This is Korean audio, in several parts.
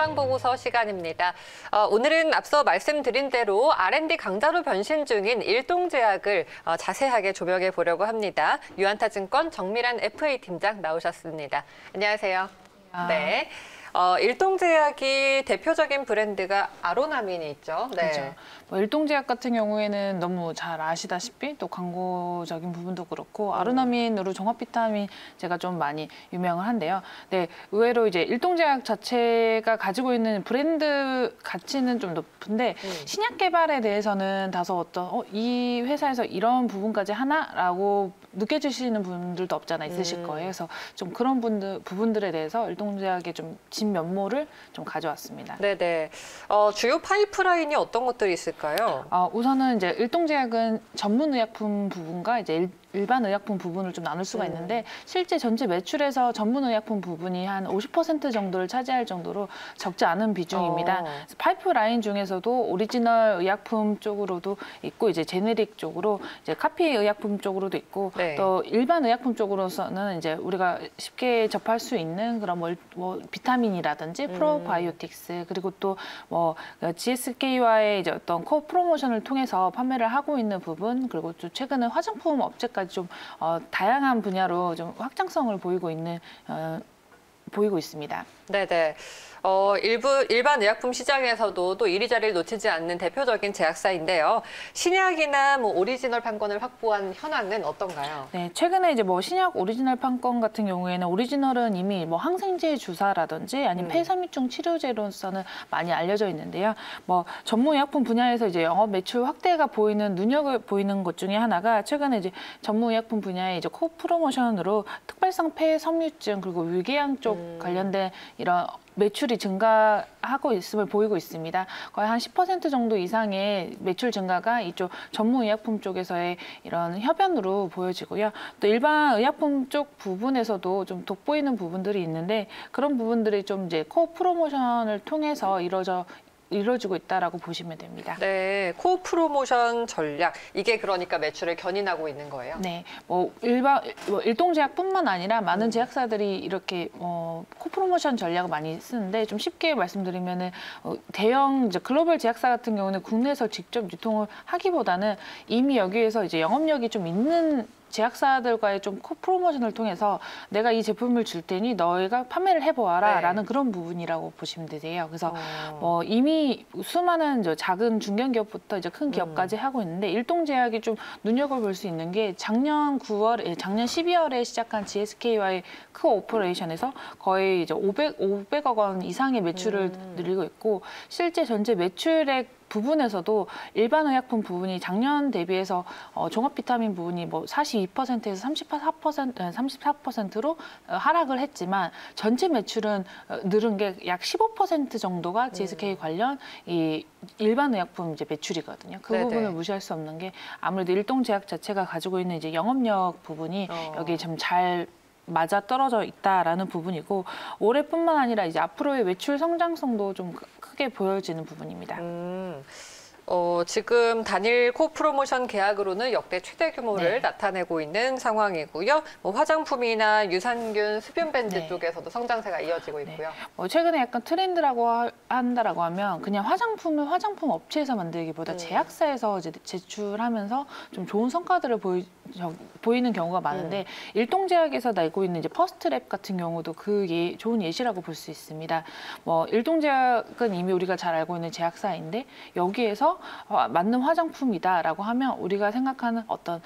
전방보고서 시간입니다. 오늘은 앞서 말씀드린 대로 R&D 강자로 변신 중인 일동제약을 자세하게 조명해 보려고 합니다. 유한타증권 정미란 FA 팀장 나오셨습니다. 안녕하세요. 네. 일동제약이 대표적인 브랜드가 아로나민이 있죠. 네. 그렇죠. 일동제약 같은 경우에는 너무 잘 아시다시피 또 광고적인 부분도 그렇고 아로나민으로 종합 비타민 제가 좀 많이 유명을 한데요. 네, 의외로 이제 일동제약 자체가 가지고 있는 브랜드 가치는 좀 높은데 신약 개발에 대해서는 다소 이 회사에서 이런 부분까지 하나라고 느껴지시는 분들도 없잖아 있으실 거예요. 그래서 좀 그런 부분들에 대해서 일동제약의 좀 진면모를 좀 가져왔습니다. 네네. 주요 파이프라인이 어떤 것들이 있을까요? 우선은 이제 일동제약은 전문 의약품 부분과 이제 일반 의약품 부분을 좀 나눌 수가 있는데 실제 전체 매출에서 전문 의약품 부분이 한 50% 정도를 차지할 정도로 적지 않은 비중입니다. 파이프라인 중에서도 오리지널 의약품 쪽으로도 있고 이제 제네릭 쪽으로 이제 카피 의약품 쪽으로도 있고 네. 또 일반 의약품 쪽으로서는 이제 우리가 쉽게 접할 수 있는 그런 뭐 비타민이라든지 프로바이오틱스 그리고 또 뭐 GSK와의 이제 어떤 코 프로모션을 통해서 판매를 하고 있는 부분 그리고 또 최근에 화장품 업체까지 좀 다양한 분야로 좀 확장성을 보이고 있습니다. 네네. 일반 의약품 시장에서도 또 이리저리를 놓치지 않는 대표적인 제약사인데요. 신약이나 뭐 오리지널 판권을 확보한 현황은 어떤가요? 네, 최근에 이제 뭐 신약 오리지널 판권 같은 경우에는 오리지널은 이미 뭐 항생제 주사라든지 아니면 폐섬유증 치료제로서는 많이 알려져 있는데요. 뭐 전문 의약품 분야에서 이제 영업 매출 확대가 보이는 것 중에 하나가 최근에 이제 전문 의약품 분야의 이제 코 프로모션으로 특발성 폐섬유증 그리고 위궤양 쪽 관련된 이런 매출이 증가하고 있음을 보이고 있습니다. 거의 한 10% 정도 이상의 매출 증가가 이쪽 전문 의약품 쪽에서의 이런 협연으로 보여지고요. 또 일반 의약품 쪽 부분에서도 좀 돋보이는 부분들이 있는데 그런 부분들이 좀 이제 코 프로모션을 통해서 이루어지고 있다라고 보시면 됩니다. 네, 코 프로모션 전략 이게 그러니까 매출을 견인하고 있는 거예요. 네, 일동제약뿐만 아니라 많은 제약사들이 이렇게 코 프로모션 전략을 많이 쓰는데 좀 쉽게 말씀드리면은 대형 이제 글로벌 제약사 같은 경우는 국내에서 직접 유통을 하기보다는 이미 여기에서 이제 영업력이 좀 있는 제약사들과의 좀 코 프로모션을 통해서 내가 이 제품을 줄 테니 너희가 판매를 해보아라 라는 그런 부분이라고 보시면 되세요. 그래서 이미 수많은 작은 중견기업부터 이제 큰 기업까지 하고 있는데 일동제약이 좀 눈여겨볼 수 있는 게 작년 12월에 시작한 GSK와의 코오퍼레이션에서 거의 이제 500억 원 이상의 매출을 늘리고 있고 실제 전체 매출액 부분에서도 일반 의약품 부분이 작년 대비해서 종합 비타민 부분이 뭐 42%에서 34%로 하락을 했지만 전체 매출은 늘은 게 약 15% 정도가 GSK 관련 이 일반 의약품 이제 매출이거든요. 그 부분을 무시할 수 없는 게 아무래도 일동제약 자체가 가지고 있는 이제 영업력 부분이 여기 좀 잘 맞아 떨어져 있다라는 부분이고 올해뿐만 아니라 이제 앞으로의 매출 성장성도 좀 크게 보여지는 부분입니다. 지금 단일 코 프로모션 계약으로는 역대 최대 규모를 나타내고 있는 상황이고요. 뭐 화장품이나 유산균, 수분밴드 쪽에서도 성장세가 이어지고 있고요. 최근에 약간 트렌드라고 한다라고 하면 그냥 화장품을 화장품 업체에서 만들기보다 제약사에서 이제 제출하면서 좀 좋은 성과들을 보이는 경우가 많은데 일동제약에서 내고 있는 이제 퍼스트랩 같은 경우도 좋은 예시라고 볼 수 있습니다. 일동제약은 이미 우리가 잘 알고 있는 제약사인데 여기에서 맞는 화장품이다라고 하면 우리가 생각하는 어떤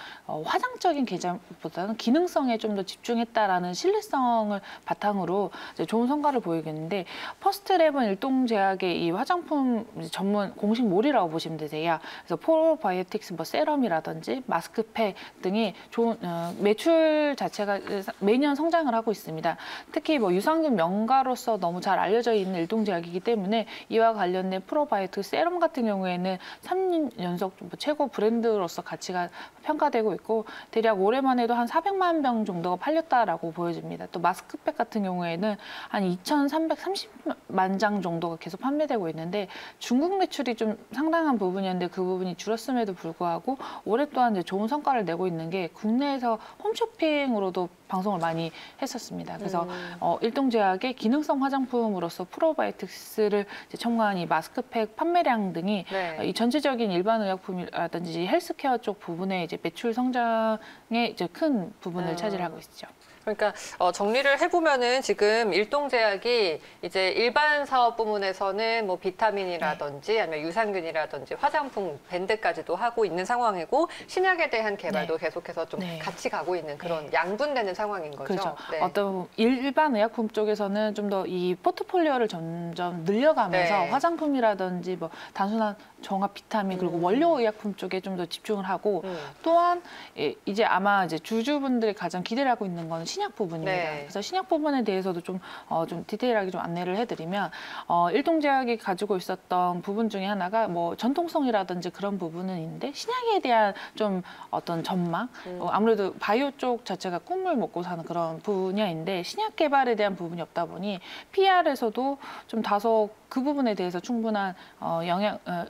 화장적인 개념보다는 기능성에 좀 더 집중했다라는 신뢰성을 바탕으로 이제 좋은 성과를 보이겠는데 퍼스트랩은 일동제약의 이 화장품 전문 공식몰이라고 보시면 되세요. 그래서 프로바이오틱스 세럼이라든지 마스크팩 등이 좋은 매출 자체가 매년 성장을 하고 있습니다. 특히 유산균 명가로서 너무 잘 알려져 있는 일동제약이기 때문에 이와 관련된 프로바이오틱스 세럼 같은 경우에는 3년 연속 최고 브랜드로서 가치가 평가되고 있고 대략 올해만 해도 한 400만 병 정도가 팔렸다라고 보여집니다. 또 마스크팩 같은 경우에는 한 2,330만 장 정도가 계속 판매되고 있는데 중국 매출이 좀 상당한 부분이었는데 그 부분이 줄었음에도 불구하고 올해 또한 이제 좋은 성과를 내고 있는 있는 게 국내에서 홈쇼핑으로도 방송을 많이 했었습니다. 그래서 일동제약의 기능성 화장품으로서 프로바이오틱스를 첨가한 이 마스크팩 판매량 등이 네. 이 전체적인 일반 의약품이라든지 헬스케어 쪽 부분의 이제 매출 성장에 이제 큰 부분을 차지하고 있죠. 그러니까 정리를 해보면은 지금 일동제약이 이제 일반 사업 부문에서는 뭐 비타민이라든지 아니면 유산균이라든지 화장품 밴드까지도 하고 있는 상황이고 신약에 대한 개발도 계속해서 좀 같이 가고 있는 그런 양분되는 상황인 거죠. 그렇죠. 네. 어떤 일반 의약품 쪽에서는 좀 더 이 포트폴리오를 점점 늘려가면서 화장품이라든지 뭐 단순한 종합 비타민 그리고 원료 의약품 쪽에 좀 더 집중을 하고 또한 이제 아마 이제 주주분들이 가장 기대를 하고 있는 건 신약 부분입니다. 네. 그래서 신약 부분에 대해서도 좀 디테일하게 좀 안내를 해드리면 일동제약이 가지고 있었던 부분 중에 하나가 뭐 전통성이라든지 그런 부분은 있는데 신약에 대한 좀 어떤 전망 아무래도 바이오 쪽 자체가 꿈을 먹고 사는 그런 분야인데 신약 개발에 대한 부분이 없다 보니 PR에서도 좀 다소 그 부분에 대해서 충분한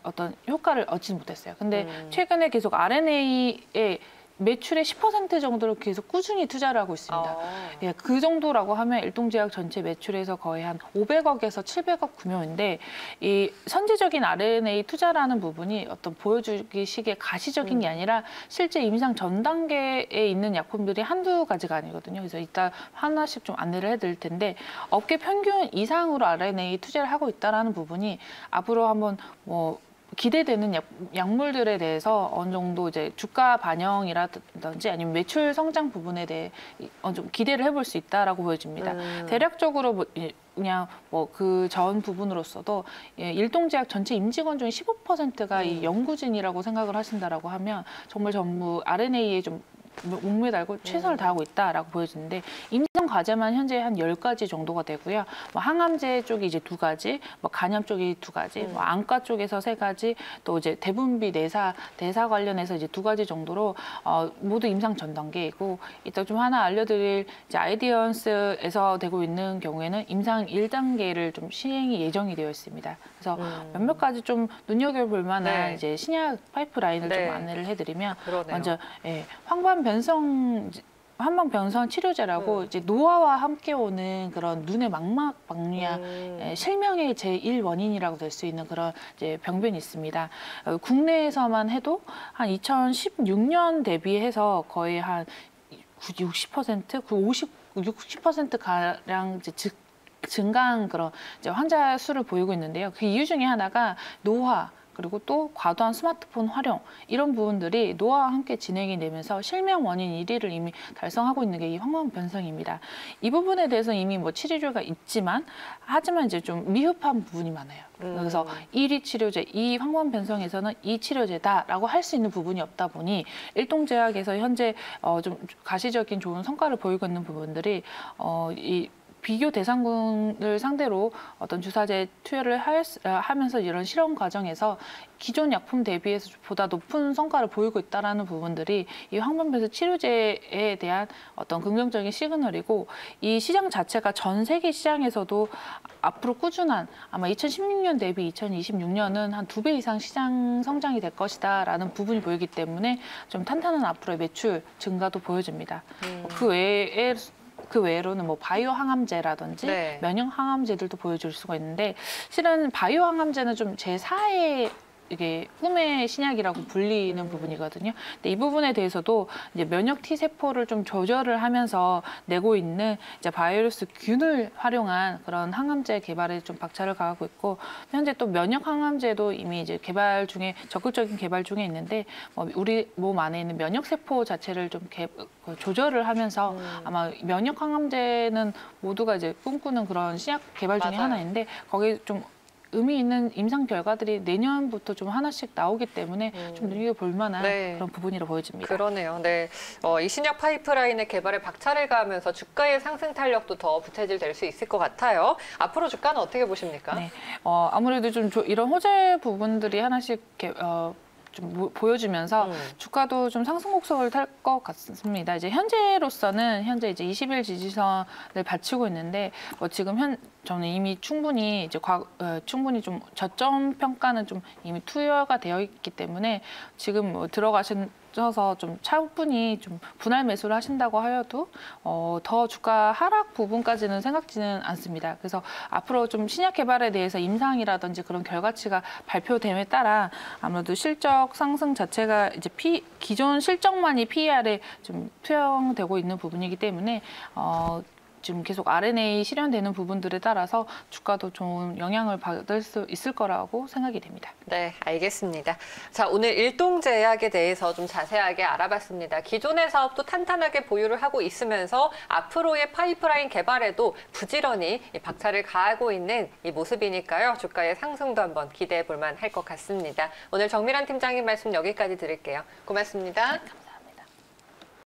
어떤 효과를 얻지 못했어요. 근데 최근에 계속 RNA에 매출의 10% 정도를 계속 꾸준히 투자를 하고 있습니다. 예, 그 정도라고 하면 일동제약 전체 매출에서 거의 한 500억에서 700억 규모인데 이 선제적인 RNA 투자라는 부분이 어떤 보여주기식의 가시적인 게 아니라 실제 임상 전 단계에 있는 약품들이 한두 가지가 아니거든요. 그래서 이따 하나씩 좀 안내를 해드릴 텐데 업계 평균 이상으로 RNA 투자를 하고 있다라는 부분이 앞으로 한번 뭐 기대되는 약물들에 대해서 어느 정도 이제 주가 반영이라든지 아니면 매출 성장 부분에 대해 좀 기대를 해볼 수 있다라고 보여집니다. 대략적으로 그냥 뭐 그 전 부분으로서도 일동제약 전체 임직원 중에 15%가 이 연구진이라고 생각을 하신다라고 하면 정말 전부 RNA에 좀 목매달고 최선을 다하고 있다라고 보여지는데 임상 과제만 현재 한 10가지 정도가 되고요. 뭐 항암제 쪽이 이제 2가지, 뭐 간염 쪽이 2가지, 뭐 안과 쪽에서 3가지, 또 이제 대분비 대사 관련해서 이제 2가지 정도로 모두 임상 전 단계이고 이따 좀 하나 알려드릴 이제 아이디언스에서 되고 있는 경우에는 임상 1단계를 좀 시행이 예정이 되어 있습니다. 그래서 몇몇 가지 좀 눈여겨볼 만한 이제 신약 파이프라인을 좀 안내를 해드리면 먼저 항반 변성 치료제라고 이제 노화와 함께 오는 그런 눈의 망막 박리약 실명의 제1 원인이라고 될 수 있는 그런 이제 병변이 있습니다. 국내에서만 해도 한 2016년 대비해서 거의 한 60%, 60% 가량 이제 증가한 그런 이제 환자 수를 보이고 있는데요. 그 이유 중에 하나가 노화 그리고 또 과도한 스마트폰 활용 이런 부분들이 노화와 함께 진행이 되면서 실명 원인 1위를 이미 달성하고 있는 게 이 항반 변성입니다. 이 부분에 대해서 이미 뭐 치료제가 있지만 하지만 이제 좀 미흡한 부분이 많아요. 그래서 1위 치료제, 이 항반 변성에서는 이 치료제다라고 할 수 있는 부분이 없다 보니 일동제약에서 현재 좀 가시적인 좋은 성과를 보이고 있는 부분들이 이 비교 대상군을 상대로 어떤 주사제 투여를 하면서 이런 실험 과정에서 기존 약품 대비해서 보다 높은 성과를 보이고 있다는 부분들이 이 항반변성 치료제에 대한 어떤 긍정적인 시그널이고 이 시장 자체가 전 세계 시장에서도 앞으로 꾸준한 아마 2016년 대비 2026년은 한 2배 이상 시장 성장이 될 것이다라는 부분이 보이기 때문에 좀 탄탄한 앞으로의 매출 증가도 보여집니다. 그 외로는 뭐 바이오 항암제라든지 면역 항암제들도 보여줄 수가 있는데 실은 바이오 항암제는 좀 제4의 이게 꿈의 신약이라고 불리는 부분이거든요. 근데 이 부분에 대해서도 이제 면역 T 세포를 좀 조절을 하면서 내고 있는 이제 바이러스 균을 활용한 그런 항암제 개발에 좀 박차를 가하고 있고 현재 또 면역 항암제도 이미 이제 적극적인 개발 중에 있는데 우리 몸 안에 있는 면역 세포 자체를 좀 조절을 하면서 아마 면역 항암제는 모두가 이제 꿈꾸는 그런 신약 개발 중에 하나인데 거기 좀 의미 있는 임상 결과들이 내년부터 좀 하나씩 나오기 때문에 좀 눈여겨볼 만한 그런 부분이라고 보여집니다. 그러네요. 네, 이 신약 파이프라인의 개발에 박차를 가하면서 주가의 상승 탄력도 더 부채질될 수 있을 것 같아요. 앞으로 주가는 어떻게 보십니까? 네, 아무래도 좀 이런 호재 부분들이 하나씩 좀 보여주면서 주가도 좀 상승 곡선을 탈 것 같습니다. 이제 현재로서는 이제 20일 지지선을 받치고 있는데 지금 저는 이미 충분히 충분히 좀 저점 평가는 좀 이미 투여가 되어 있기 때문에 지금 들어가신 거쳐서 좀 차분히 좀 분할 매수를 하신다고 하여도 더 주가 하락 부분까지는 생각지는 않습니다. 그래서 앞으로 좀 신약 개발에 대해서 임상이라든지 그런 결과치가 발표됨에 따라 아무래도 실적 상승 자체가 이제 기존 실적만이 PER에 좀 투영되고 있는 부분이기 때문에 지금 계속 R&A 실현되는 부분들에 따라서 주가도 좋은 영향을 받을 수 있을 거라고 생각이 됩니다. 네, 알겠습니다. 자, 오늘 일동제약에 대해서 좀 자세하게 알아봤습니다. 기존의 사업도 탄탄하게 보유를 하고 있으면서 앞으로의 파이프라인 개발에도 부지런히 이 박차를 가하고 있는 이 모습이니까요. 주가의 상승도 한번 기대해 볼 만할 것 같습니다. 오늘 정밀한 팀장님 말씀 여기까지 드릴게요. 고맙습니다.